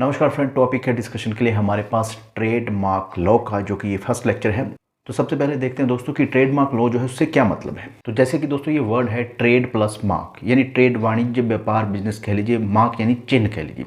नमस्कार friend, topic है discussion के लिए हमारे पास ट्रेडमार्क लॉ का, जो कि ये फर्स्ट लेक्चर है। तो सबसे पहले देखते हैं दोस्तों कि ट्रेडमार्क लॉ जो है उससे क्या मतलब है। तो जैसे कि दोस्तों ये वर्ड है ट्रेड प्लस मार्क, यानी ट्रेड वाणिज्य व्यापार बिजनेस कह लीजिए, मार्क यानी चिन्ह कह लीजिए।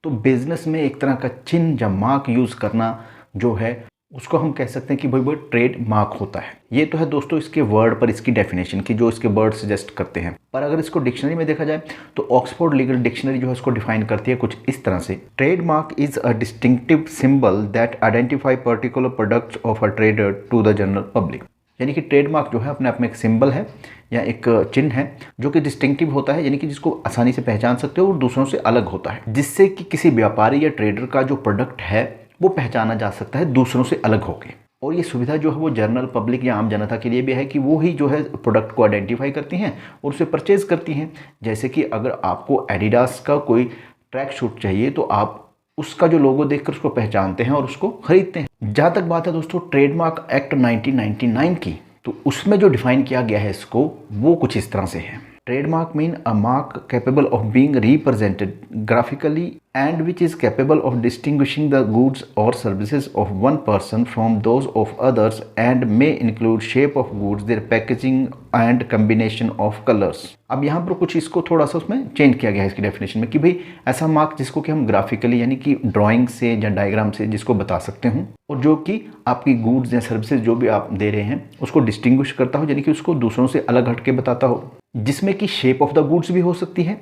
तो बिजनेस में एक तरह का चिन्ह या मार्क यूज़ करना जो है उसको हम कह सकते हैं कि भाई वो ट्रेड मार्क होता है। ये तो है दोस्तों इसके वर्ड पर इसकी डेफिनेशन की, जो इसके वर्ड सजेस्ट करते हैं। पर अगर इसको डिक्शनरी में देखा जाए तो ऑक्सफोर्ड लीगल डिक्शनरी जो है उसको डिफाइन करती है कुछ इस तरह से। Trademark is a distinctive symbol that identify particular products of a trader to the general public. यानी कि ट्रेडमार्क जो है अपने आप में एक सिंबल है या एक चिन्ह है जो कि डिस्टिंक्टिव होता है, यानी कि जिसको आसानी से पहचान सकते हो और दूसरों से अलग होता है, जिससे कि किसी व्यापारी या ट्रेडर का जो प्रोडक्ट है वो पहचाना जा सकता है दूसरों से अलग होकर। और ये सुविधा जो है वो जनरल पब्लिक या आम जनता के लिए भी है कि वो ही जो है प्रोडक्ट को आइडेंटिफाई करती हैं और उसे परचेज करती हैं। जैसे कि अगर आपको एडिडास का कोई ट्रैक सूट चाहिए तो आप उसका जो लोगो देखकर उसको पहचानते हैं और उसको खरीदते हैं। जहाँ तक बात है दोस्तों ट्रेडमार्क एक्ट 1999 की, तो उसमें जो डिफाइन किया गया है इसको वो कुछ इस तरह से है। Trademark mean a mark capable of being represented graphically and which is capable of distinguishing the goods or services of one person from those of others and may include shape of goods, their packaging and combination of colors। अब यहाँ पर कुछ इसको थोड़ा सा उसमें change किया गया है इसकी डेफिनेशन में कि भाई ऐसा मार्क जिसको कि हम ग्राफिकली यानी कि ड्राइंग से या डायग्राम से जिसको बता सकते हो और जो कि आपकी गुड्स या सर्विसेज जो भी आप दे रहे हैं उसको डिस्टिंग्विश करता हो, यानी कि उसको दूसरों से अलग हट के बताता हो, जिसमें कि शेप ऑफ द गुड्स भी हो सकती है,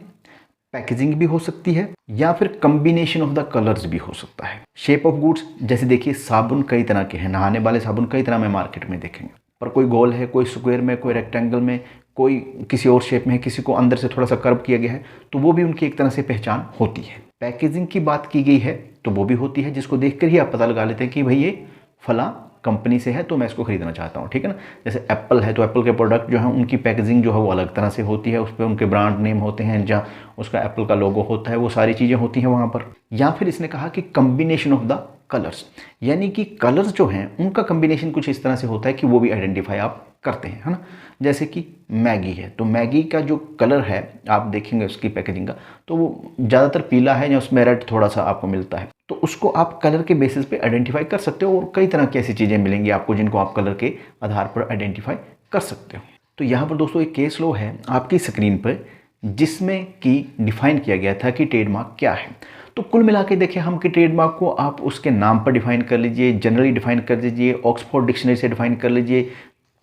पैकेजिंग भी हो सकती है या फिर कॉम्बिनेशन ऑफ द कलर्स भी हो सकता है। शेप ऑफ गुड्स जैसे देखिए साबुन कई तरह के हैं, नहाने वाले साबुन कई तरह में मार्केट में देखेंगे, पर कोई गोल है, कोई स्क्वायर में, कोई रेक्टेंगल में, कोई किसी और शेप में है, किसी को अंदर से थोड़ा सा कर्व किया गया है, तो वो भी उनकी एक तरह से पहचान होती है। पैकेजिंग की बात की गई है तो वो भी होती है, जिसको देखकर ही आप पता लगा लेते हैं कि भाई ये फला कंपनी से है तो मैं इसको खरीदना चाहता हूँ, ठीक है ना। जैसे एप्पल है तो एप्पल के प्रोडक्ट जो है उनकी पैकेजिंग जो है वो अलग तरह से होती है, उस पर उनके ब्रांड नेम होते हैं, जहाँ उसका एप्पल का लोगो होता है, वो सारी चीज़ें होती हैं वहाँ पर। या फिर इसने कहा कि कम्बिनेशन ऑफ द कलर्स, यानी कि कलर्स जो हैं उनका कम्बिनेशन कुछ इस तरह से होता है कि वो भी आइडेंटिफाई आप करते हैं, है ना। जैसे कि मैगी है तो मैगी का जो कलर है आप देखेंगे उसकी पैकेजिंग का तो वो ज़्यादातर पीला है या उसमें रेड थोड़ा सा आपको मिलता है, तो उसको आप कलर के बेसिस पे आइडेंटिफाई कर सकते हो। और कई तरह की ऐसी चीज़ें मिलेंगी आपको जिनको आप कलर के आधार पर आइडेंटिफाई कर सकते हो। तो यहाँ पर दोस्तों एक केस लॉ है आपकी स्क्रीन पर जिसमें कि डिफाइन किया गया था कि ट्रेडमार्क क्या है। तो कुल मिला के देखिए हम कि ट्रेडमार्क को आप उसके नाम पर डिफाइन कर लीजिए, जनरली डिफाइन कर दीजिए, ऑक्सफोर्ड डिक्शनरी से डिफाइन कर लीजिए,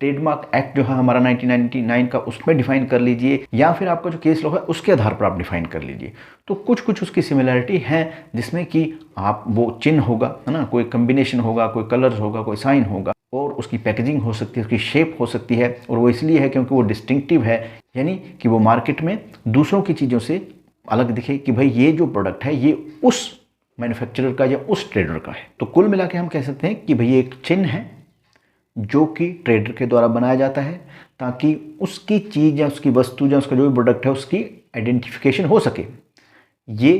ट्रेडमार्क एक्ट जो है हमारा 1999 का उसमें डिफाइन कर लीजिए, या फिर आपका जो केस लॉ है उसके आधार पर आप डिफाइन कर लीजिए। तो कुछ कुछ उसकी सिमिलरिटी है जिसमें कि आप वो चिन्ह होगा, है ना, कोई कम्बिनेशन होगा, कोई कलर्स होगा, कोई साइन होगा, और उसकी पैकेजिंग हो सकती है, उसकी शेप हो सकती है, और वो इसलिए है क्योंकि वो डिस्टिंक्टिव है, यानी कि वो मार्केट में दूसरों की चीज़ों से अलग दिखे कि भाई ये जो प्रोडक्ट है ये उस मैन्युफैक्चरर का या उस ट्रेडर का है। तो कुल मिला के हम कह सकते हैं कि भाई ये एक चिन्ह है जो कि ट्रेडर के द्वारा बनाया जाता है ताकि उसकी चीज़ या उसकी वस्तु या उसका जो भी प्रोडक्ट है उसकी आइडेंटिफिकेशन हो सके। ये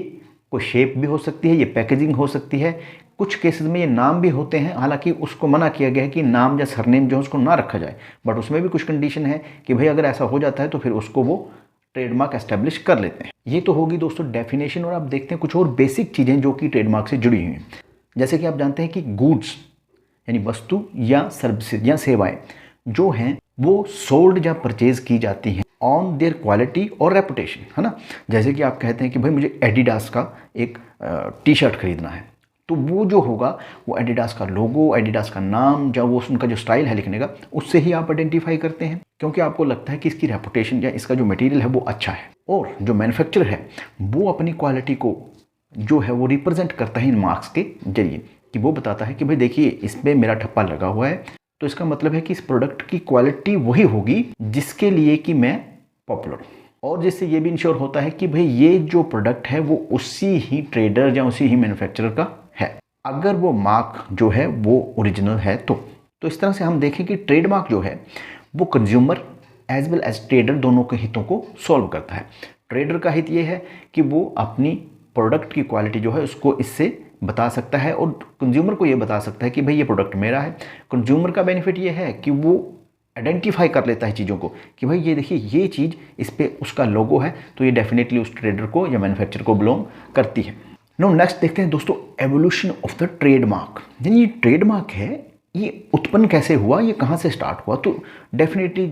कोई शेप भी हो सकती है, ये पैकेजिंग हो सकती है, कुछ केसेस में ये नाम भी होते हैं, हालांकि उसको मना किया गया है कि नाम या सरनेम जो है उसको ना रखा जाए, बट उसमें भी कुछ कंडीशन है कि भाई अगर ऐसा हो जाता है तो फिर उसको वो ट्रेडमार्क एस्टेब्लिश कर लेते हैं। ये तो होगी दोस्तों डेफिनेशन, और आप देखते हैं कुछ और बेसिक चीज़ें जो कि ट्रेडमार्क से जुड़ी हुई हैं। जैसे कि आप जानते हैं कि गुड्स यानी वस्तु या सर्विसेज या सेवाएं जो हैं वो सोल्ड या परचेज की जाती हैं ऑन देयर क्वालिटी और रेपुटेशन, है ना। जैसे कि आप कहते हैं कि भाई मुझे एडिडास का एक टी शर्ट खरीदना है, तो वो जो होगा वो एडिडास का लोगो, एडिडास का नाम, या वो उनका जो स्टाइल है लिखने का, उससे ही आप आइडेंटिफाई करते हैं क्योंकि आपको लगता है कि इसकी रेपुटेशन या इसका जो मटेरियल है वो अच्छा है। और जो मैन्युफैक्चरर है वो अपनी क्वालिटी को जो है वो रिप्रेजेंट करता है इन मार्क्स के जरिए, कि वो बताता है कि भाई देखिए इसमें मेरा ठप्पा लगा हुआ है, तो इसका मतलब है कि इस प्रोडक्ट की क्वालिटी वही होगी जिसके लिए कि मैं पॉपुलर हूँ, और जिससे ये भी इंश्योर होता है कि भाई ये जो प्रोडक्ट है वो उसी ही ट्रेडर या उसी ही मैन्युफैक्चरर का है, अगर वो मार्क जो है वो ओरिजिनल है तो इस तरह से हम देखें कि ट्रेडमार्क जो है वो consumer as well as trader दोनों के हितों को सॉल्व करता है। ट्रेडर का हित ये है कि वो अपनी प्रोडक्ट की क्वालिटी जो है उसको इससे बता सकता है, और कंज्यूमर को ये बता सकता है कि भाई ये प्रोडक्ट मेरा है। कंज्यूमर का बेनिफिट ये है कि वो आइडेंटिफाई कर लेता है चीज़ों को कि भाई ये देखिए ये चीज़ इस पर उसका लोगो है तो ये डेफिनेटली उस ट्रेडर को या मैन्युफैक्चरर को बिलोंग करती है। नो नेक्स्ट देखते हैं दोस्तों एवोल्यूशन ऑफ द ट्रेडमार्क। यानी ये ट्रेडमार्क है, ये उत्पन्न कैसे हुआ, ये कहाँ से स्टार्ट हुआ। तो डेफिनेटली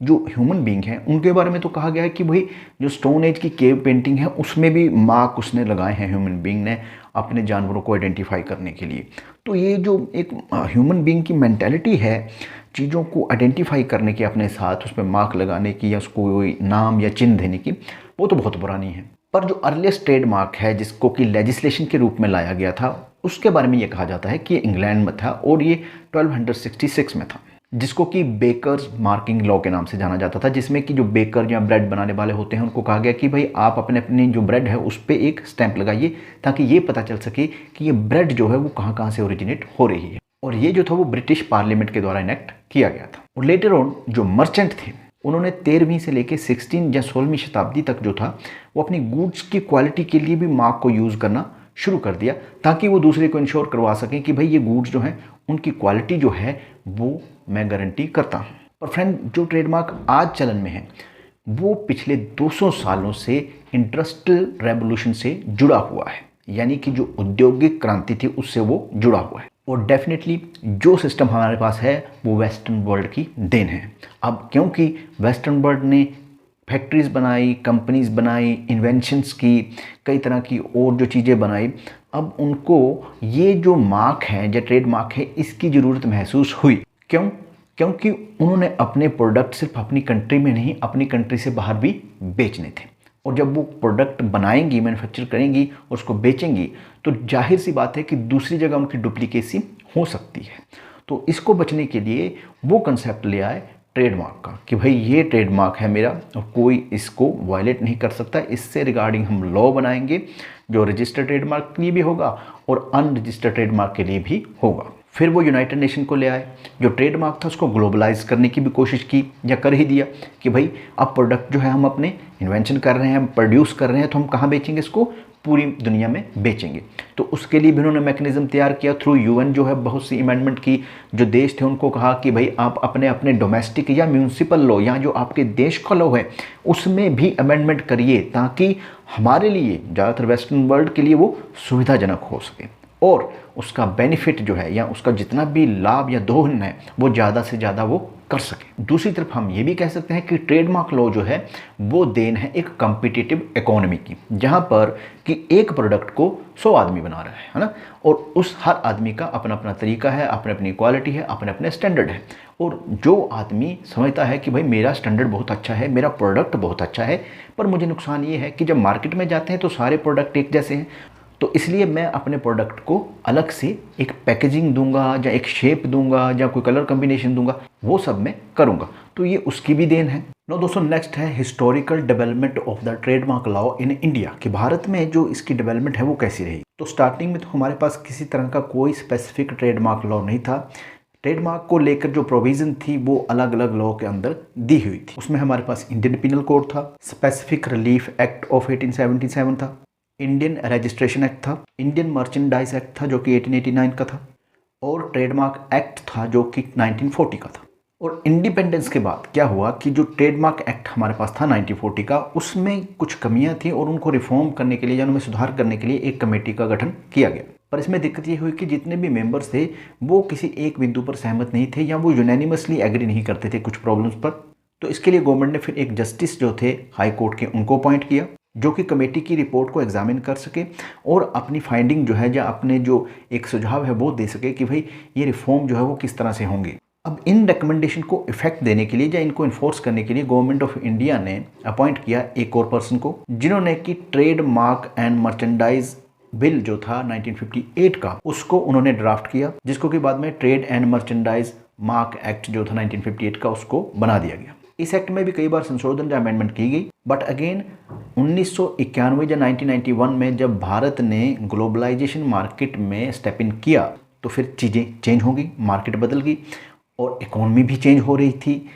जो ह्यूमन बींग हैं उनके बारे में तो कहा गया है कि भाई जो स्टोन एज की केव पेंटिंग है उसमें भी मार्क उसने लगाए हैं ह्यूमन बींग ने अपने जानवरों को आइडेंटिफाई करने के लिए। तो ये जो एक ह्यूमन बींग की मेंटालिटी है चीज़ों को आइडेंटिफाई करने की, अपने साथ उस पर मार्क लगाने की या उसको कोई नाम या चिन्ह देने की, वो तो बहुत पुरानी है। पर जो अर्लीस्ट ट्रेडमार्क है जिसको कि लेजिस्लेशन के रूप में लाया गया था उसके बारे में ये कहा जाता है कि ये इंग्लैंड में था और ये 1266 में था, जिसको कि बेकर्स मार्किंग लॉ के नाम से जाना जाता था, जिसमें कि जो बेकर या ब्रेड बनाने वाले होते हैं उनको कहा गया कि भाई आप अपने अपनी जो ब्रेड है उस पर एक स्टैंप लगाइए ताकि ये पता चल सके कि ये ब्रेड जो है वो कहाँ कहाँ से ओरिजिनेट हो रही है। और ये जो था वो ब्रिटिश पार्लियामेंट के द्वारा इनेक्ट किया गया था। और लेटर ऑन जो मर्चेंट थे उन्होंने 13वीं से लेकर 16 या 16वीं शताब्दी तक जो था वो अपनी गुड्स की क्वालिटी के लिए भी मार्क को यूज़ करना शुरू कर दिया ताकि वो दूसरे को इंश्योर करवा सकें कि भाई ये गुड्स जो हैं उनकी क्वालिटी जो है वो मैं गारंटी करता हूँ। और फ्रेंड जो ट्रेडमार्क आज चलन में है वो पिछले 200 सालों से इंडस्ट्रियल रेवोल्यूशन से जुड़ा हुआ है, यानी कि जो औद्योगिक क्रांति थी उससे वो जुड़ा हुआ है। और डेफिनेटली जो सिस्टम हमारे पास है वो वेस्टर्न वर्ल्ड की देन है। अब क्योंकि वेस्टर्न वर्ल्ड ने फैक्ट्रीज बनाई, कंपनीज बनाई, इन्वेंशंस की, कई तरह की और जो चीज़ें बनाई, अब उनको ये जो मार्क है या ट्रेड मार्क है इसकी ज़रूरत महसूस हुई। क्यों? क्योंकि उन्होंने अपने प्रोडक्ट सिर्फ अपनी कंट्री में नहीं अपनी कंट्री से बाहर भी बेचने थे। और जब वो प्रोडक्ट बनाएंगी, मैन्युफैक्चर करेंगी और उसको बेचेंगी तो जाहिर सी बात है कि दूसरी जगह उनकी डुप्लीकेसी हो सकती है। तो इसको बचने के लिए वो कंसेप्ट ले आए ट्रेडमार्क का कि भाई ये ट्रेडमार्क है मेरा और कोई इसको वायलेट नहीं कर सकता। इससे रिगार्डिंग हम लॉ बनाएंगे जो रजिस्टर्ड ट्रेडमार्क के लिए भी होगा और अनरजिस्टर्ड ट्रेडमार्क के लिए भी होगा। फिर वो यूनाइटेड नेशन को ले आए, जो ट्रेडमार्क था उसको ग्लोबलाइज करने की भी कोशिश की या कर ही दिया कि भाई अब प्रोडक्ट जो है हम अपने इन्वेंशन कर रहे हैं, हम प्रोड्यूस कर रहे हैं, तो हम कहाँ बेचेंगे, इसको पूरी दुनिया में बेचेंगे। तो उसके लिए भी उन्होंने मैकेनिज्म तैयार किया थ्रू यूएन, जो है बहुत सी अमेंडमेंट की। जो देश थे उनको कहा कि भाई आप अपने अपने डोमेस्टिक या म्यूनसिपल लॉ या जो आपके देश का लॉ है उसमें भी अमेंडमेंट करिए ताकि हमारे लिए, ज़्यादातर वेस्टर्न वर्ल्ड के लिए वो सुविधाजनक हो सके और उसका बेनिफिट जो है या उसका जितना भी लाभ या दोहन है वो ज़्यादा से ज़्यादा वो कर सके। दूसरी तरफ हम ये भी कह सकते हैं कि ट्रेडमार्क लॉ जो है वो देन है एक कॉम्पिटिटिव इकोनॉमी की, जहाँ पर कि एक प्रोडक्ट को 100 आदमी बना रहा है ना, और उस हर आदमी का अपना अपना तरीका है, अपने अपनी क्वालिटी है, अपने अपने स्टैंडर्ड है। और जो आदमी समझता है कि भाई मेरा स्टैंडर्ड बहुत अच्छा है, मेरा प्रोडक्ट बहुत अच्छा है, पर मुझे नुकसान ये है कि जब मार्केट में जाते हैं तो सारे प्रोडक्ट एक जैसे हैं, तो इसलिए मैं अपने प्रोडक्ट को अलग से एक पैकेजिंग दूंगा या एक शेप दूंगा या कोई कलर कॉम्बिनेशन दूंगा, वो सब मैं करूंगा। तो ये उसकी भी देन है। नो दोस्तों, नेक्स्ट है historical development of the trademark law in India, कि भारत में जो इसकी डेवलपमेंट है वो कैसी रही। तो स्टार्टिंग में तो हमारे पास किसी तरह का कोई स्पेसिफिक ट्रेडमार्क लॉ नहीं था। ट्रेडमार्क को लेकर जो प्रोविज़न थी वो अलग अलग लॉ के अंदर दी हुई थी। उसमें हमारे पास इंडियन पिनल कोड था, स्पेसिफिक रिलीफ एक्ट ऑफ 1877 था, इंडियन रजिस्ट्रेशन एक्ट था, इंडियन मर्चेंडाइज एक्ट था जो कि 1889 का था, और ट्रेडमार्क एक्ट था जो कि 1940 का था। और इंडिपेंडेंस के बाद क्या हुआ कि जो ट्रेडमार्क एक्ट हमारे पास था 1940 का, उसमें कुछ कमियां थी और उनको रिफॉर्म करने के लिए या उनमें सुधार करने के लिए एक कमेटी का गठन किया गया। पर इसमें दिक्कत ये हुई कि जितने भी मेंबर्स थे वो किसी एक बिंदु पर सहमत नहीं थे या वो यूनैनिमसली एग्री नहीं करते थे कुछ प्रॉब्लम्स पर। तो इसके लिए गवर्नमेंट ने फिर एक जस्टिस जो थे हाई कोर्ट के उनको अपॉइंट किया, जो कि कमेटी की रिपोर्ट को एग्जामिन कर सके और अपनी फाइंडिंग जो है या अपने जो एक सुझाव है वो दे सके कि भाई ये रिफॉर्म जो है वो किस तरह से होंगे। अब इन रिकमेंडेशन को इफेक्ट देने के लिए या इनको इन्फोर्स करने के लिए गवर्नमेंट ऑफ इंडिया ने अपॉइंट किया एक और पर्सन को, जिन्होंने कि trade mark and merchandise bill जो था 1958 का, उसको उन्होंने ड्राफ्ट किया, जिसको कि बाद में trade and merchandise mark act जो था 1958 का उसको बना दिया गया। इस एक्ट में भी कई बार संशोधन या अमेंडमेंट की गई, बट अगेन 1991 या 1991 में जब भारत ने ग्लोबलाइजेशन मार्केट में स्टेप इन किया तो फिर चीज़ें चेंज हो गई, मार्केट बदल गई और इकोनॉमी भी चेंज हो रही थी।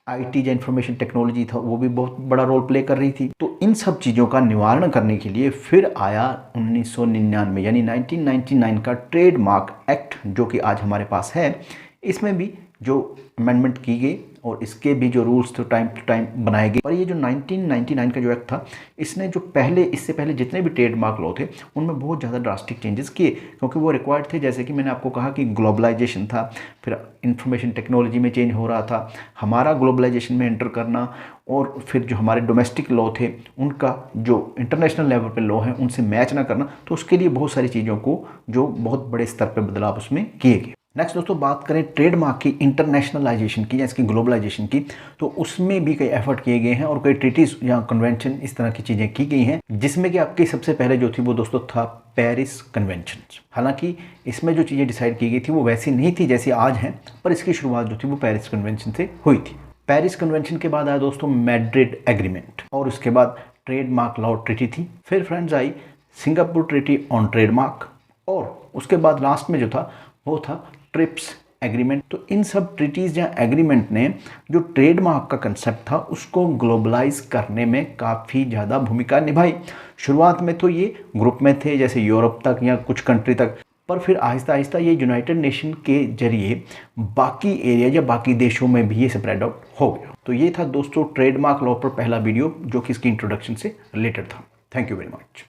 आईटी या इंफॉर्मेशन टेक्नोलॉजी था वो भी बहुत बड़ा रोल प्ले कर रही थी। तो इन सब चीज़ों का निवारण करने के लिए फिर आया 1999 यानी 1999 का ट्रेडमार्क एक्ट, जो कि आज हमारे पास है। इसमें भी जो अमेंडमेंट की गई और इसके भी जो रूल्स थे टाइम टू टाइम बनाए गए। पर ये जो 1999 का जो एक्ट था, इसने जो इससे पहले जितने भी ट्रेडमार्क लॉ थे उनमें बहुत ज़्यादा ड्रास्टिक चेंजेस किए, क्योंकि वो रिक्वायर्ड थे। जैसे कि मैंने आपको कहा कि ग्लोबलाइजेशन था, फिर इंफॉर्मेशन टेक्नोलॉजी में चेंज हो रहा था, हमारा ग्लोबलाइजेशन में एंटर करना, और फिर जो हमारे डोमेस्टिक लॉ थे उनका जो इंटरनेशनल लेवल पे लॉ है उनसे मैच ना करना। तो उसके लिए बहुत सारी चीज़ों को जो बहुत बड़े स्तर पे बदलाव उसमें किए गए। नेक्स्ट दोस्तों बात करें ट्रेडमार्क की इंटरनेशनलाइजेशन की या इसकी ग्लोबलाइजेशन की, तो उसमें भी कई एफर्ट किए गए हैं और कई ट्रीटीज या कन्वेंशन इस तरह की चीज़ें की गई हैं, जिसमें कि आपकी सबसे पहले जो थी वो दोस्तों था पेरिस कन्वेंशन। हालांकि इसमें जो चीज़ें डिसाइड की गई थी वो वैसी नहीं थी जैसी आज हैं, पर इसकी शुरुआत जो थी वो पेरिस कन्वेंशन से हुई थी। पेरिस कन्वेंशन के बाद आया दोस्तों मैड्रिड एग्रीमेंट, और उसके बाद ट्रेडमार्क लॉ ट्रीटी थी। फिर friends I Singapore treaty on trademark, और उसके बाद लास्ट में जो था वो था ट्रिप्स एग्रीमेंट। तो इन सब ट्रीटीज़ या एग्रीमेंट ने जो ट्रेडमार्क का कंसेप्ट था उसको ग्लोबलाइज करने में काफ़ी ज़्यादा भूमिका निभाई। शुरुआत में तो ये ग्रुप में थे, जैसे यूरोप तक या कुछ कंट्री तक, पर फिर आहिस्ता आहिस्ता ये यूनाइटेड नेशन के जरिए बाकी एरिया या बाकी देशों में भी ये स्प्रेड आउट हो गया। तो ये था दोस्तों ट्रेडमार्क लॉ पर पहला वीडियो जो कि इसकी इंट्रोडक्शन से रिलेटेड था। Thank you very much.